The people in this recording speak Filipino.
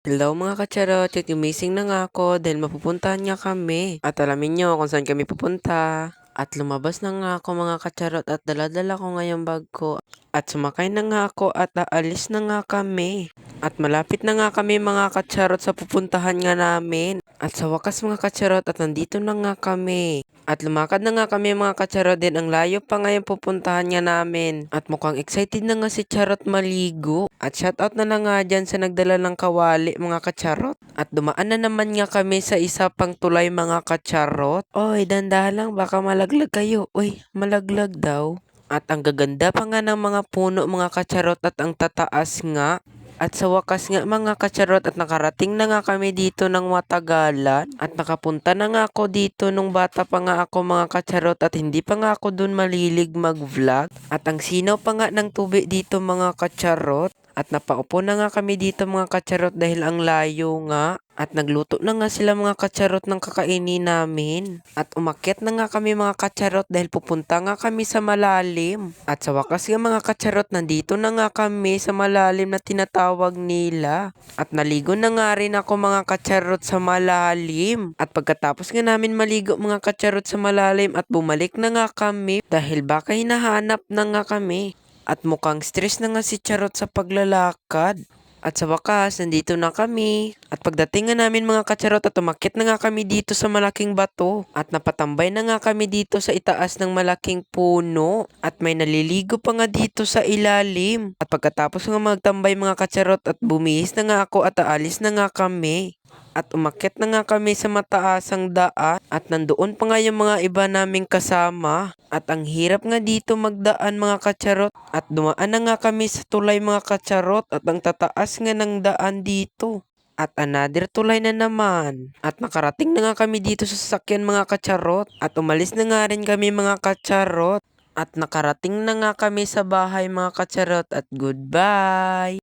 Hello mga kacharot, gigising na nga ako dahil mapupuntahan nga kami. At alamin nyo kung saan kami pupunta. At lumabas na nga ako mga kacharot at daladala ko nga yung bag ko. At sumakay na nga ako at aalis na nga kami. At malapit na nga kami mga kacharot sa pupuntahan nga namin. At sa wakas mga kacharot at nandito na nga kami. At lumakad na nga kami mga kacharot din. Ang layo pa nga yung pupuntahan nga namin. At mukhang excited na nga si Charot maligo. At shoutout na lang nga dyan sa nagdala ng kawali mga kacharot. At dumaan na naman nga kami sa isa pang tulay mga kacharot. Oy, dandahan lang baka malaglag kayo. Uy, malaglag daw. At ang gaganda pa nga ng mga puno mga kacharot at ang tataas nga. At sa wakas nga mga kacharot at nakarating na nga kami dito ng matagalan at nakapunta na nga ako dito nung bata pa nga ako mga kacharot at hindi pa nga ako dun malilig mag-vlog at ang sinaw pa nga ng tubig dito mga kacharot at napaupo na nga kami dito mga kacharot dahil ang layo nga. At nagluto na nga sila mga kacharot ng kakainin namin. At umakyat na nga kami mga kacharot dahil pupunta nga kami sa malalim. At sa wakas nga mga kacharot, nandito na nga kami sa malalim na tinatawag nila. At naligo na nga rin ako mga kacharot sa malalim. At pagkatapos nga namin maligo mga kacharot sa malalim at bumalik na nga kami dahil baka hinahanap na nga kami. At mukhang stress na nga si Charot sa paglalakad. At sa wakas, nandito na kami. At pagdating nga namin mga kacharot at umakyat na nga kami dito sa malaking bato. At napatambay na nga kami dito sa itaas ng malaking puno. At may naliligo pa nga dito sa ilalim. At pagkatapos nga magtambay mga kacharot at bumihis na nga ako at aalis na nga kami. At umakyat na nga kami sa mataasang daan at nandoon pa nga yung mga iba naming kasama. At ang hirap nga dito magdaan mga kacharot at dumaan na nga kami sa tulay mga kacharot at ang tataas nga ng daan dito. At another tulay na naman. At nakarating na nga kami dito sa sasakyan mga kacharot at umalis na nga rin kami mga kacharot. At nakarating na nga kami sa bahay mga kacharot at goodbye!